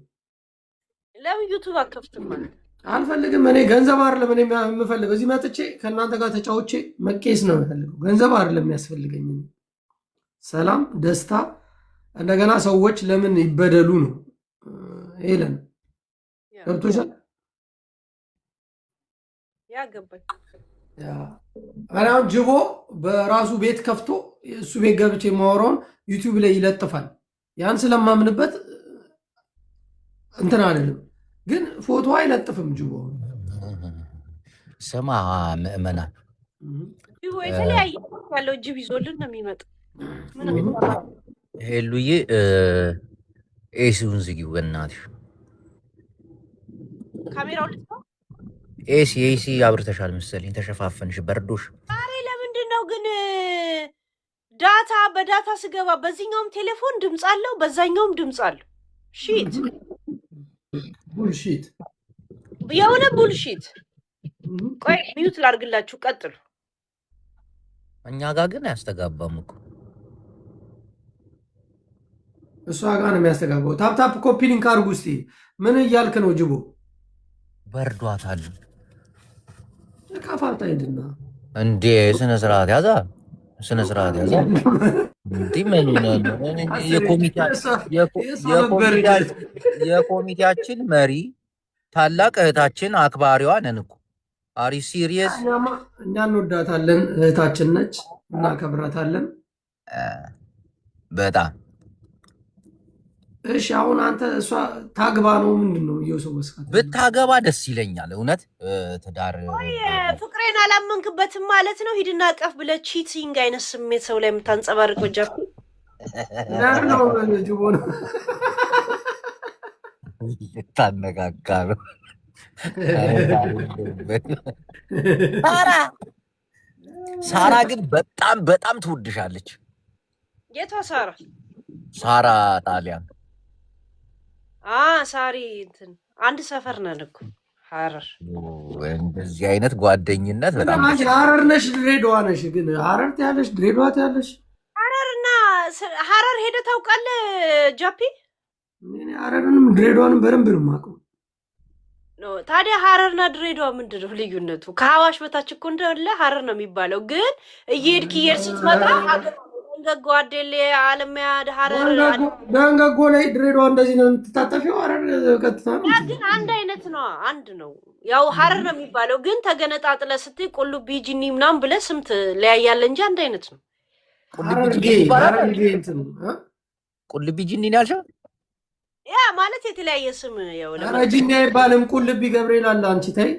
ለምን ዩቱብ አከፍትም ማለት አልፈልግም። እኔ ገንዘብ አይደለም እኔ የምፈልገው። እዚህ መጥቼ ከእናንተ ጋር ተጫውቼ መቄስ ነው የምፈልገው። ገንዘብ አይደለም የሚያስፈልገኝ። ሰላም፣ ደስታ፣ እንደገና ሰዎች ለምን ይበደሉ ነው። ሄለን ገብቶሻል? ያገባኝ አሁን ጅቦ በራሱ ቤት ከፍቶ እሱ ቤት ገብቼ የማወራውን ዩቲዩብ ላይ ይለጥፋል። ያን ስለማምንበት እንትን አይደለም፣ ግን ፎቶ አይለጥፍም ጅቦ። ስማ ምእመና ጅቦ የተለያየ ያለው ጅብ ይዞልን ነው የሚመጣ። ሄሉዬ ኤሲውን ዝጊው በእናትሽ። ካሜራው ልትው ኤሲ አብርተሻል መሰለኝ፣ ተሸፋፈንሽ፣ በርዶሽ። ዛሬ ለምንድን ነው ግን በዳታ ስገባ በዚህኛውም ቴሌፎን ድምፅ አለው በዛኛውም ድምፅ አለው? ሺት ቡልሺት፣ የሆነ ቡልሺት። ቆይ ሚዩት ላድርግላችሁ፣ ቀጥሉ። እኛ ጋር ግን አያስተጋባም እኮ። እሷ ጋር ነው የሚያስተጋባው። ታፕታፕ ኮፒ ሊንክ አድርጉ እስቲ። ምን እያልክ ነው ጅቦ? በርዷታል። ካፋልታ ሄድና እንዴ ስነ ስርዓት ያዛ፣ ስነ ስርዓት ያዛ። የኮሚቴያችን መሪ ታላቅ እህታችን አክባሪዋ ነን እኮ። አሪ ሲሪየስ። እኛ እንወዳታለን፣ እህታችን ነች፣ እናከብራታለን በጣም። እሺ አሁን አንተ እሷ ታግባ ነው ምንድን ነው እየሰው መስካት? ብታገባ ደስ ይለኛል እውነት። ትዳር ፍቅሬን አላመንክበትም ማለት ነው። ሂድና ቀፍ ብለህ ቺቲንግ አይነት ስሜት ሰው ላይ የምታንጸባርቀው ጃኩ ነው ጅቦ ነው ታነጋጋ ነው። ሳራ ግን በጣም ትወድሻለች። የቷ ሳራ? ሳራ ጣሊያን። ሳሪ እንትን አንድ ሰፈር ነን እኮ ሐረር እንደዚህ አይነት ጓደኝነት በጣም አንቺ ሐረር ነሽ ድሬዳዋ ነሽ? ግን ሐረር ትያለሽ ድሬዳዋ ትያለሽ? ሐረርና ሐረር ሄደህ ታውቃለህ ጃፒ? እኔ ሐረርንም ድሬዳዋንም በደንብ ነው የማውቀው። ታዲያ ሐረርና ድሬዳዋ ምንድን ነው ልዩነቱ? ከሐዋሽ በታች እኮ እንዳለ ሐረር ነው የሚባለው። ግን እየሄድክ ስትመጣ ደንገጎ፣ አዴሌ፣ አለሚያ፣ ሐረር ደንገጎ ላይ ድሬዳዋ እንደዚህ ነው የምትታጠፊው። ሐረር ቀጥታ ነው። ግን አንድ አይነት ነው፣ አንድ ነው። ያው ሐረር ነው የሚባለው። ግን ተገነጣጥለ ስትይ ቁልቢ፣ ጂኒ ምናምን ብለህ ስም ትለያያለህ እንጂ አንድ አይነት ነው። ቁልቢ ጂኒ ነው ያልሽው? ያ ማለት የተለያየ ስም ያው ጂኒ አይባልም። ቁልቢ ገብርኤል አለ። አንቺ ተይ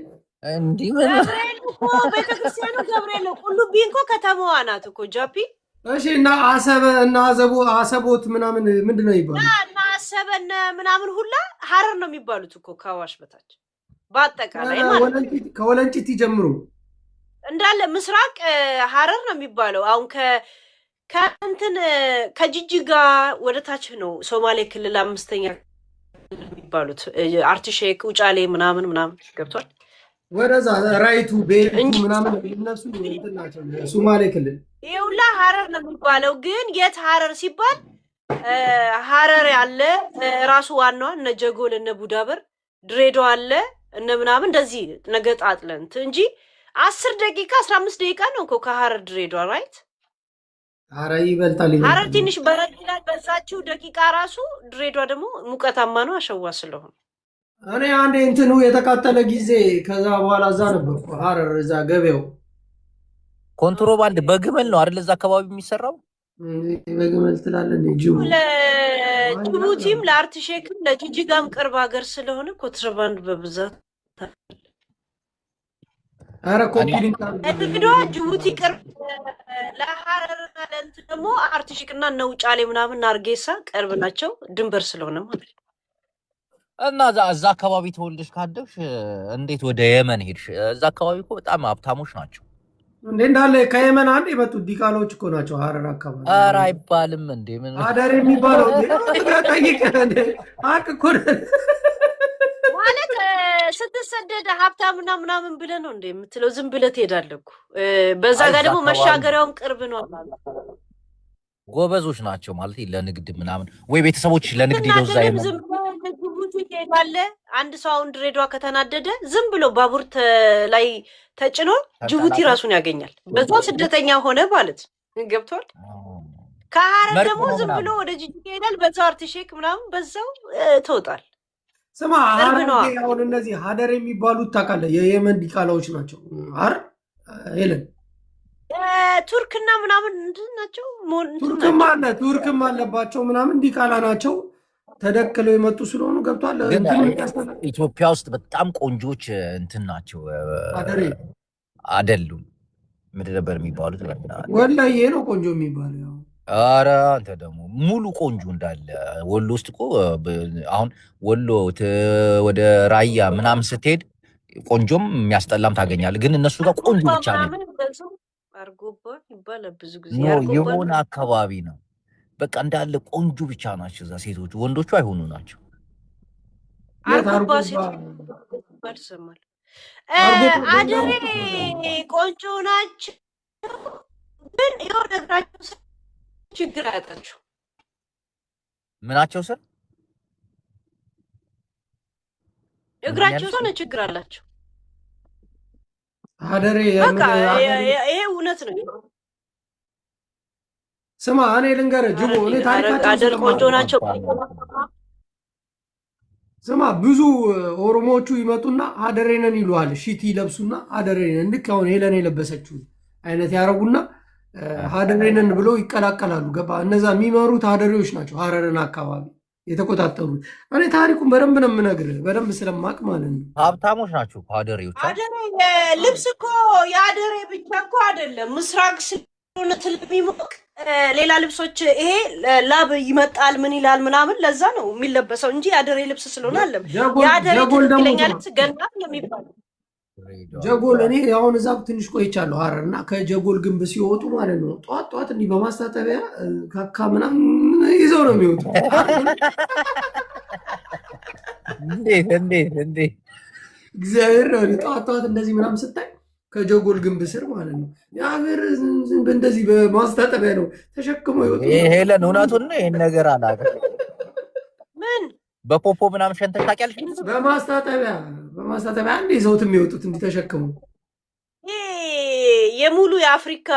እንዲህ ገብርኤል እኮ ቤተክርስቲያኑ ገብርኤል ነው። ቁልቢ እኮ ከተማዋ ናት እኮ ጃፒ። እሺ እና አሰበ እና አሰቦት ምናምን ምንድን ነው ይባላል? እና አሰበ እና ምናምን ሁላ ሐረር ነው የሚባሉት እኮ ከሐዋሽ በታች በአጠቃላይ ማለት ከወለንጭቲ ጀምሮ እንዳለ ምስራቅ ሐረር ነው የሚባለው። አሁን ከእንትን ከጅጅጋ ወደ ታች ነው ሶማሌ ክልል 5ኛ የሚባሉት አርቲሼክ፣ ውጫሌ ምናምን ገብቷል። ወደዛ ራይቱ ቤቱ ምናምን እነሱ እንትን ናቸው ሶማሌ ክልል። ይኸውላ ሐረር ነው የሚባለው። ግን የት ሐረር ሲባል ሐረር ያለ ራሱ ዋናዋ እነ ጀጎል እነ ቡዳበር ድሬዳዋ አለ እነ ምናምን እንደዚህ ነገጣጥለን እንጂ 10 ደቂቃ 15 ደቂቃ ነው እኮ ከሐረር ድሬዳዋ ራይት። ኧረ ይበልጣል። ሐረር ትንሽ በረድ ይላል በዛችው ደቂቃ ራሱ። ድሬዳዋ ደግሞ ሙቀታማ ነው አሸዋ ስለሆነ። እኔ አንዴ እንትኑ የተቃጠለ ጊዜ ከዛ በኋላ እዛ ነበርኩ ሐረር እዛ ገበያው ኮንትሮባንድ በግመል ነው አይደል እዛ አካባቢ የሚሰራው? በግመል ትላለህ እንዴ? ጅቡቲም ለአርቲሼክም ለጅጅጋም ቅርብ ሀገር ስለሆነ ኮንትሮባንድ በብዛት ኧረ ኮምፒሊንግ ድሬዳዋ ጅቡቲ ቅርብ፣ ለሐረርና ለእንትን ደግሞ አርቲሼክና እነ ውጫሌ ምናምን አርጌሳ ቅርብ ናቸው ድንበር ስለሆነ ማለት ነው። እና እዛ አካባቢ ተወልደሽ ካደግሽ እንዴት ወደ የመን ሄድሽ? እዛ አካባቢ እኮ በጣም ሀብታሞች ናቸው እንዴ እንዳለ ከየመን አንድ የመጡት ዲቃላዎች እኮ ናቸው ሐረር አካባቢ። ኧረ አይባልም እንዴ ምን አደር የሚባለው ጠይቅ አቅ እኮ ማለት ስትሰደድ ሀብታምና ምናምን ብለህ ነው እንደ የምትለው? ዝም ብለህ ትሄዳለህ እኮ። በዛ ጋር ደግሞ መሻገሪያውን ቅርብ ነው። ጎበዞች ናቸው ማለት ለንግድ ምናምን ወይ ቤተሰቦች ለንግድ ይዘው እዛ ዝም ብለህ ጅቡቲ ትሄዳለህ። አንድ ሰው አሁን ድሬዳዋ ከተናደደ ዝም ብሎ ባቡር ላይ ተጭኖ ጅቡቲ ራሱን ያገኛል። በዛው ስደተኛ ሆነ ማለት ገብቷል። ከሐረር ደግሞ ዝም ብሎ ወደ ጅጅጋ ይሄዳል። በዛው አርቲሼክ ምናምን በዛው ትወጣል። ስማ አሁን እነዚህ ሀደር የሚባሉት ታውቃለህ የየመን ዲቃላዎች ናቸው። ሐረር ሄለን ቱርክና ምናምን ናቸው። ቱርክም አለባቸው ምናምን ዲቃላ ናቸው። ተደክለው የመጡ ስለሆኑ ገብቷል። ኢትዮጵያ ውስጥ በጣም ቆንጆች እንትን ናቸው አይደሉም? ምንድን ነበር የሚባሉት? ወላሂ ነው ቆንጆ የሚባለው። ኧረ አንተ ደግሞ ሙሉ ቆንጆ እንዳለ ወሎ ውስጥ እኮ አሁን ወሎ ወደ ራያ ምናምን ስትሄድ ቆንጆም የሚያስጠላም ታገኛለህ። ግን እነሱ ጋር ቆንጆ ብቻ ነው። የሆነ አካባቢ ነው በቃ እንዳለ ቆንጆ ብቻ ናቸው እዛ ሴቶቹ፣ ወንዶቹ አይሆኑ ናቸው። አደሬ ቆንጆ ናቸው፣ ግን የሆነ እግራቸው ችግር አያጣቸው። ምናቸው ስር እግራቸው ሆነ ችግር አላቸው። አደሬ ይሄ እውነት ነው። ስማ እኔ ልንገርህ ጅቦ፣ እኔ ታሪካቸው ቆንጆ ናቸው። ስማ ብዙ ኦሮሞዎቹ ይመጡና አደሬ ነን ይሉሃል። ሺቲ ይለብሱና አደሬ ነን ልክ አሁን ሄለን የለበሰችው አይነት ያረጉና አደሬ ነን ብሎ ይቀላቀላሉ። ገባ? እነዛ የሚመሩት አደሬዎች ናቸው፣ ሐረርን አካባቢ የተቆጣጠሩት። እኔ ታሪኩን በደንብ ነው የምነግርህ፣ በደንብ ስለማቅ ማለት ነው። ሀብታሞች ናቸው አደሬዎች። ልብስ እኮ የአደሬ ብቻ እኮ አይደለም፣ ምስራቅ ስለሆነ ስለሚሞቅ ሌላ ልብሶች ይሄ ላብ ይመጣል ምን ይላል ምናምን፣ ለዛ ነው የሚለበሰው እንጂ የአደሬ ልብስ ስለሆነ አለም። የአደሬ ትክክለኛ ልብስ ገና የሚባለው ጀጎል። እኔ አሁን እዛ ትንሽ ቆይቻለሁ ሐረር እና ከጀጎል ግንብ ሲወጡ ማለት ነው ጠዋት ጠዋት እንዲህ በማስታጠቢያ ካካ ምናምን ይዘው ነው የሚወጡ። እንዴት እግዚአብሔር ነው ጠዋት እንደዚህ ምናምን ስታይ ከጀጎል ግንብ ስር ማለት ነው የሀገር እንደዚህ በማስታጠቢያ ነው ተሸክሞ ይወጡ። ሄለን እውነቱን ነው። ይሄን ነገር አላውቅም። ምን በፖፖ ምናምን ሸንተሽ ታውቂያለሽ? በማስታጠቢያ አንድ ይዘውት የሚወጡት እንዲህ ተሸክሙ። የሙሉ የአፍሪካ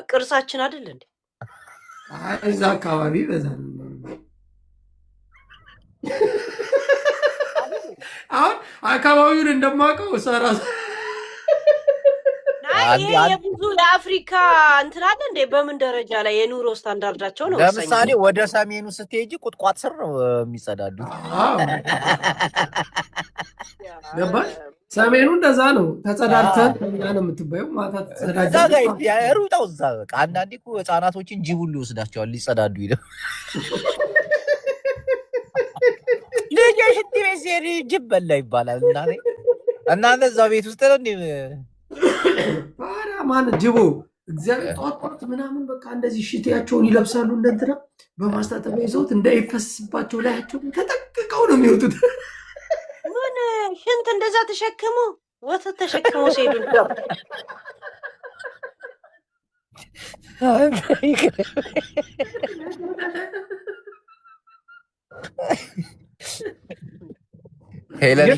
ቅርሳችን አይደል እንዴ? እዛ አካባቢ በዛ አሁን አካባቢውን እንደማውቀው ሰራ የብዙ የአፍሪካ እንትን አለ እንዴ? በምን ደረጃ ላይ የኑሮ ስታንዳርዳቸው ነው? ለምሳሌ ወደ ሰሜኑ ስትሄጂ ቁጥቋጥ ስር ነው የሚጸዳዱት። ገባሽ? ሰሜኑ እንደዛ ነው። ተጸዳድተን ነው የምትባየው። ማታ ሩጣው እዛ በቃ አንዳንዴ እኮ ህፃናቶችን ጅብ ሁሉ ይወስዳቸዋል ሊጸዳዱ ይለው ልጅ ሽንት ቤት ሲሄድ ጅብ በላ ይባላል። እናንተ እዛ ቤት ውስጥ ነው እንዴ? ማን ጅቦ እግዚአብሔር ጧት ምናምን በቃ እንደዚህ ሽቴያቸውን ይለብሳሉ። እንደንትና በማስታጠቢያ ይዘውት እንዳይፈስባቸው ላያቸው ተጠቅቀው ነው የሚወጡት። ምን ሽንት እንደዛ ተሸክሞ ወተት ተሸክሞ ሲሄዱ ሄለን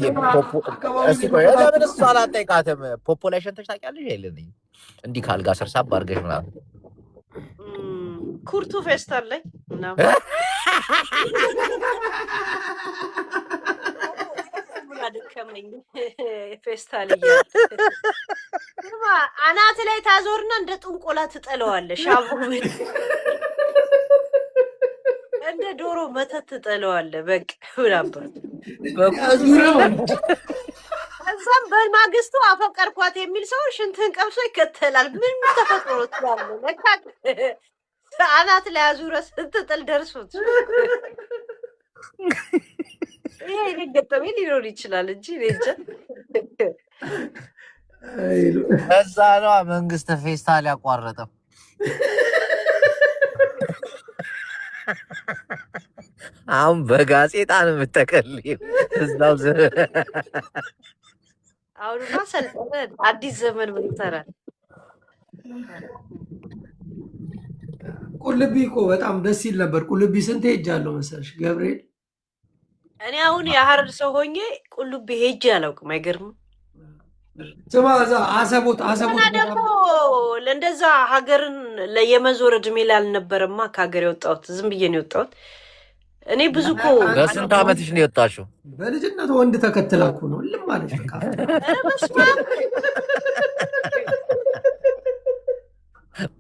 ለምን እሷ አላጠይቃትም? ፖፖ ላይ ሸንተሽ ታውቂያለሽ? ሄለን እንዲህ ካልጋ ስርሳብ አድርገሽ ምናምን ኩርቱ ፌስታል ላይ ደከመኝ ፌስታል አናት ላይ ታዞርና እንደ ጥንቆላ ትጠለዋለሽ። እንደ ዶሮ መተት ትጠለዋለህ። በቃ ሁላባት እዛም በማግስቱ አፈቀርኳት የሚል ሰው ሽንትን ቀምሶ ይከተላል። ምን ተፈጥሮ ትላለ? ለካ አናት ላይ አዙረ ስትጥል ደርሶት ይሄ ገጠመኝ ሊኖር ይችላል እንጂ እንጃ። እዛ ነው መንግስት ፌስታል ያቋረጠው። አሁን በጋዜጣ ነው የምትጠቀልይው። እዛው አሁንማ ሰልጥነን አዲስ ዘመን ምን ይሰራል? ቁልቢ እኮ በጣም ደስ ይል ነበር። ቁልቢ ስንት ሄጃለሁ መሰለሽ ገብርኤል። እኔ አሁን የሀረር ሰው ሆኜ ቁልቢ ሄጄ አላውቅም። አይገርምም? ስማ እዛ አሰቦት ደግሞ ለእንደዛ ሀገርን የመዞር እድሜ ላይ አልነበረማ ከሀገር የወጣሁት። ዝም ብዬ ነው የወጣሁት። እኔ ብዙ እኮ በስንት ዓመትሽ ነው የወጣሽው? በልጅነት ወንድ ተከትላ እኮ ነው ልም አለች። በቃ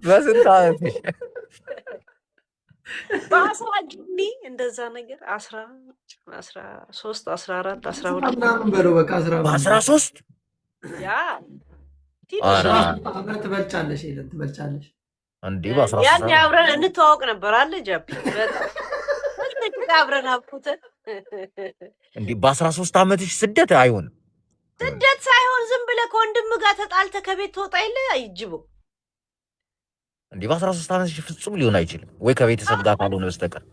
በስንት ዓመትሽ? በአስራ ጊኒ እንደዛ ነገር 13 14 12 ምናምን በለው በቃ 13 ያ ትበልጫለሽ ሄለን ትበልጫለሽ። እንዴ በ13 ያኔ አብረን እንተዋወቅ ነበር አለ ጃፒ በጣም አብረን አብኩተን እንዴ በ13 ዓመትሽ ስደት አይሆንም። ስደት ሳይሆን ዝም ብለህ ከወንድም ጋር ተጣልተህ ከቤት ትወጣ የለ አይጅቦ እንዴ በ13 ዓመትሽ ፍጹም ሊሆን አይችልም ወይ ከቤተሰብ ጋር ካልሆነ በስተቀር።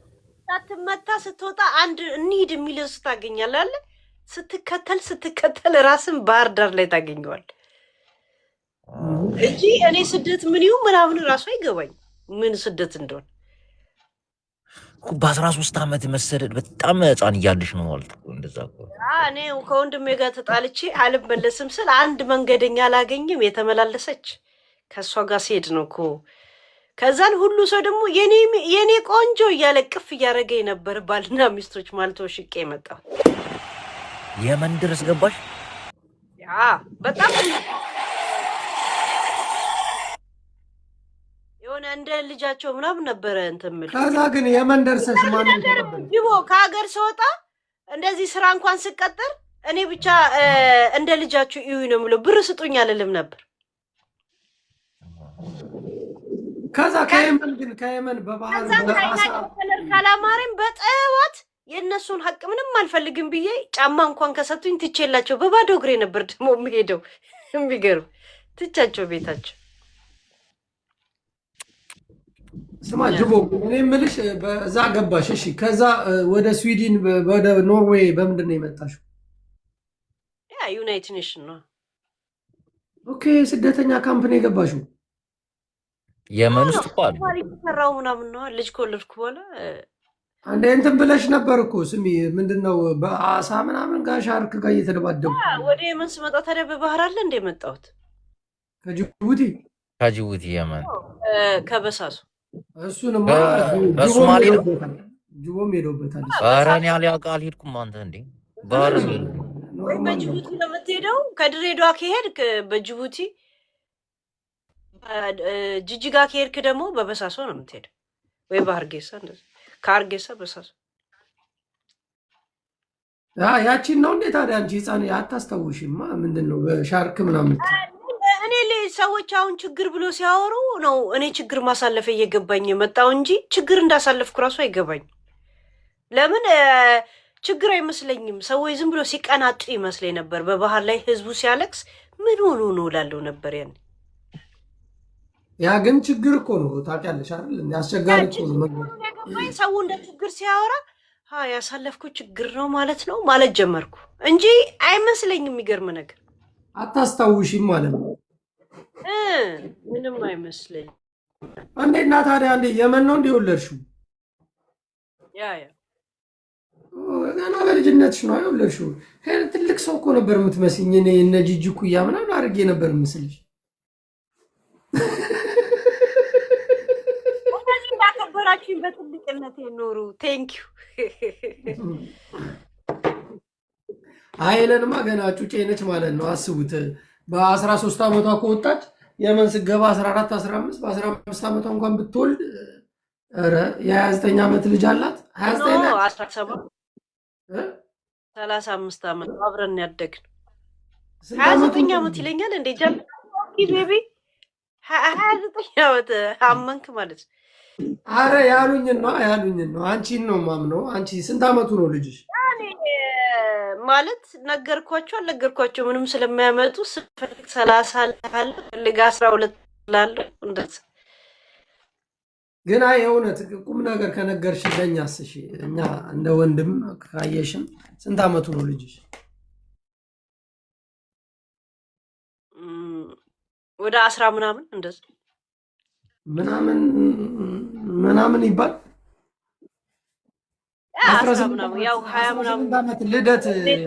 ሳትመታ ስትወጣ አንድ እንሂድ የሚለው ስታገኛለህ አለ ስትከተል ራስን ባህር ዳር ላይ ታገኘዋል እንጂ እኔ ስደት ምን ይሁን ምናምን ራሱ አይገባኝ ምን ስደት እንደሆነ። በ13 ዓመት መሰደድ በጣም ህፃን እያለሽ ነው ማለት ነው። እንደዛ እኮ እኔ ከወንድሜ ጋር ተጣልቼ አልመለስም ስል አንድ መንገደኛ አላገኝም የተመላለሰች ከእሷ ጋር ሲሄድ ነው እኮ። ከዛን ሁሉ ሰው ደግሞ የኔ ቆንጆ እያለ ቅፍ እያደረገኝ ነበር። ባልና ሚስቶች ማለት ሽቄ መጣሁ። የመን ድረስ ገባሽ? ያ በጣም የሆነ እንደ ልጃቸው ምናምን ነበረ እንትን የምልህ። ከዛ ግን የመን ደርሰሽ ማነው ጅቦ ከሀገር ስወጣ እንደዚህ ስራ እንኳን ስቀጠር እኔ ብቻ እንደ ልጃችሁ እዩ ነው የምለው። ብር ስጡኝ አልልም ነበር። ከዛ ከየመን በባህር ካላማረኝ በጠዋት የእነሱን ሀቅ ምንም አልፈልግም ብዬ ጫማ እንኳን ከሰጡኝ ትቼላቸው በባዶ እግሬ ነበር ደግሞ የምሄደው። የሚገርም ትቻቸው ቤታቸው። ስማ ጅቦ እኔ የምልሽ በዛ ገባሽ። እሺ ከዛ ወደ ስዊድን ወደ ኖርዌይ በምንድን ነው የመጣሽው? ዩናይትድ ኔሽን ነው። ኦኬ ስደተኛ ካምፕ ነው የገባሽው? የመን ውስጥ እኮ አሉ። ሰራው ምናምን ነው ልጅ ከወለድኩ በኋላ አንዴ እንትን ብለሽ ነበር እኮ ስሚ፣ ምንድነው በአሳ ምናምን ጋር ሻርክ ጋር እየተደባደቡ ወደ የመን ስመጣ ታዲያ በባህር አለ እንደ የመጣሁት ከጅቡቲ የመን ከበሳሱ እሱንማ በሶማሌ ነው ጅቦም ሄዶበታል። ኧረ እኔ አልሄድኩም። አንተ እንዴ ባህር ወይ በጅቡቲ ነው የምትሄደው? ከድሬዳዋ ከሄድክ በጅቡቲ ጅጅጋ ከሄድክ ደግሞ በበሳሶ ነው የምትሄደው፣ ወይ በሀርጌሳ እንደዚህ ከሀርጌሳ በሳሶ። ያቺን ነው እንዴ ታዲያ አንቺ ህፃን አታስታውሽማ? ምንድን ነው በሻርክ ምናምን? እኔ ሰዎች አሁን ችግር ብሎ ሲያወሩ ነው እኔ ችግር ማሳለፍ እየገባኝ የመጣው እንጂ ችግር እንዳሳለፍኩ ራሱ አይገባኝ። ለምን ችግር አይመስለኝም። ሰዎች ዝም ብሎ ሲቀናጡ ይመስለኝ ነበር። በባህር ላይ ህዝቡ ሲያለቅስ ምን ሆኖ ነው እላለሁ ነበር ያኔ። ያ ግን ችግር እኮ ነው ታውቂያለሽ አይደል? አስቸጋሪ እኮ ነው። ሰው እንደ ችግር ሲያወራ ያሳለፍኩ ችግር ነው ማለት ነው ማለት ጀመርኩ እንጂ አይመስለኝም። የሚገርም ነገር አታስታውሽም ማለት ነው? ምንም አይመስለኝ። እንዴና ታዲያ እንዴ የመን ነው እንዴ ወለድሽው? ያ ገና በልጅነትሽ ነው የወለድሽው? ትልቅ ሰው እኮ ነበር የምትመስኝ። እኔ እነ ጂጂ ኩያ ምናምን አድርጌ ነበር የምስልሽ። እንዳከበራችሁኝ በትልቅነት ኖሩ። ቴንኪዩ። አይለንማ ገና ጩጬ ነች ማለት ነው። አስቡት በ13 ዓመቷ ከወጣች የመን ስገባ 14 15 በ15 ዓመቷ እንኳን ብትወልድ የ29 ዓመት ልጅ አላት። 35 ዓመት አብረን ያደግን 29 ዓመት ይለኛል እንዴ ቤቢ 29 ዓመት አመንክ ማለት ነው። አረ ያሉኝን ነው አንቺን ነው ማምነው። አንቺ ስንት ዓመቱ ነው ልጅሽ? ማለት ነገርኳቸው አልነገርኳቸው ምንም ስለማያመጡ ስፈልግ 30 ላለ ፈልግ 12 ላለው እንደዛ። ግን የእውነት ቁም ነገር ከነገርሽ ለኛስ እሺ፣ እኛ እንደ ወንድም ካየሽም ስንት ዓመቱ ነው ልጅሽ? ወደ 10 ምናምን እንደዛ ምናምን ይባል 10 ምናምን ያው 20 ምናምን ዓመት ልደት 20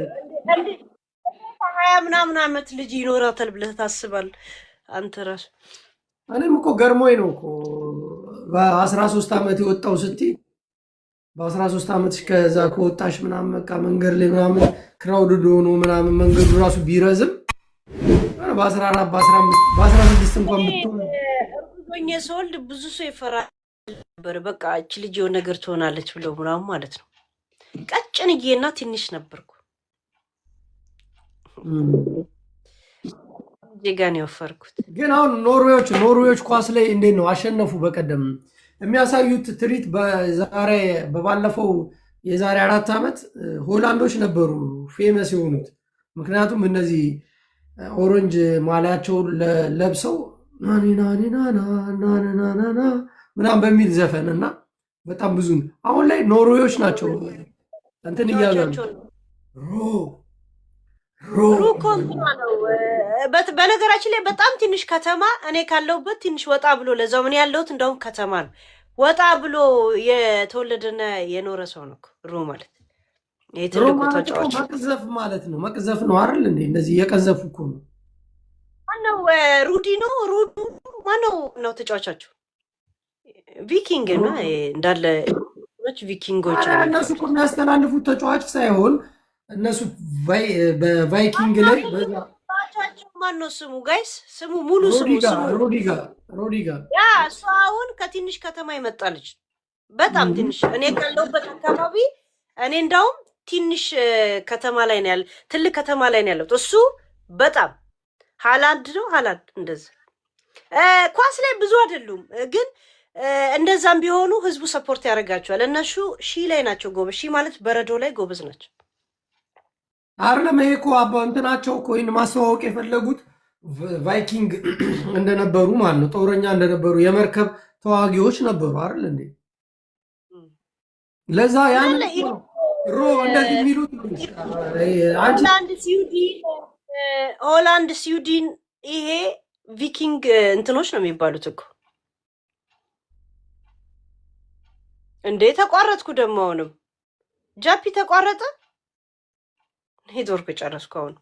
ምናምን ዓመት ልጅ ይኖራታል ብለህ ታስባለህ አንተ ራስህ? እኔም እኮ ገርሞኝ ነው እኮ በ13 ዓመት የወጣው ስትይ በ13 ዓመትሽ ከዛ ከወጣሽ ምናምን በቃ መንገድ ላይ ምናምን ክራውድድ ሆኖ ምናምን መንገዱ ራሱ ቢረዝም በ14 በ16 እንኳን ብትሆን እርጉዞኝ ስወልድ ብዙ ሰው ይፈራል ነበር። በቃ እቺ ልጅ የሆነ ነገር ትሆናለች ብለው ምናምን ማለት ነው። ቀጭንዬና ትንሽ ነበርኩ። ጀጋን ያወፈርኩት። ግን አሁን ኖርዌዮች ኳስ ላይ እንዴት ነው አሸነፉ? በቀደም የሚያሳዩት ትርኢት በባለፈው የዛሬ 4 ዓመት ሆላንዶች ነበሩ ፌመስ የሆኑት። ምክንያቱም እነዚህ ኦሬንጅ ማሊያቸውን ለብሰው ናናናናናናና ምናምን በሚል ዘፈን እና በጣም ብዙ አሁን ላይ ኖርዌዮች ናቸው እንትን እያሉ በነገራችን ላይ በጣም ትንሽ ከተማ እኔ ካለሁበት ትንሽ ወጣ ብሎ ለዛው ምን ያለሁት እንደውም ከተማ ነው። ወጣ ብሎ የተወለደና የኖረ ሰው ነው ሩ ማለት የትልቁ ተጫዋች መቅዘፍ ማለት ነው። መቅዘፍ ነው አይደል እንዴ? እንደዚህ የቀዘፉ እኮ ነው። ማነው? ሩዲ ነው። ሩዲ ማነው ነው ተጫዋቻቸው? ቪኪንግ ነው እንዳለ ቪኪንጎች ነው። እነሱ እኮ የሚያስተላልፉት ተጫዋች ሳይሆን እነሱ በቫይኪንግ ላይ ተጫዋቻቸው ማነው ስሙ? ጋይስ ስሙ ሙሉ ስሙ ሮዲጋ ያ እሱ አሁን ከትንሽ ከተማ ይመጣለች። በጣም ትንሽ እኔ ካለሁበት አካባቢ እኔ እንዳውም ትንሽ ከተማ ላይ ነው ያለ፣ ትልቅ ከተማ ላይ ነው ያለው እሱ። በጣም ሃላንድ ነው ሃላንድ እንደዛ ኳስ ላይ ብዙ አይደሉም ግን እንደዛም ቢሆኑ ህዝቡ ሰፖርት ያደርጋቸዋል። እነሱ ሺ ላይ ናቸው ጎበዝ። ሺ ማለት በረዶ ላይ ጎበዝ ናቸው አይደለም? ይሄ እኮ እንትናቸው እኮ ይህን ማስተዋወቅ የፈለጉት ቫይኪንግ እንደነበሩ ማለት ነው። ጦረኛ እንደነበሩ የመርከብ ተዋጊዎች ነበሩ አይደል እንዴ? ለዛ ያን ሮ እንደዚህ የሚሉት አንቺ ሆላንድ ስዊድን ይሄ ቪኪንግ እንትኖች ነው የሚባሉት እኮ እንዴ። ተቋረጥኩ ደግሞ አሁንም ጃፒ ተቋረጠ። ኔትወርክ ጨረስኩ አሁን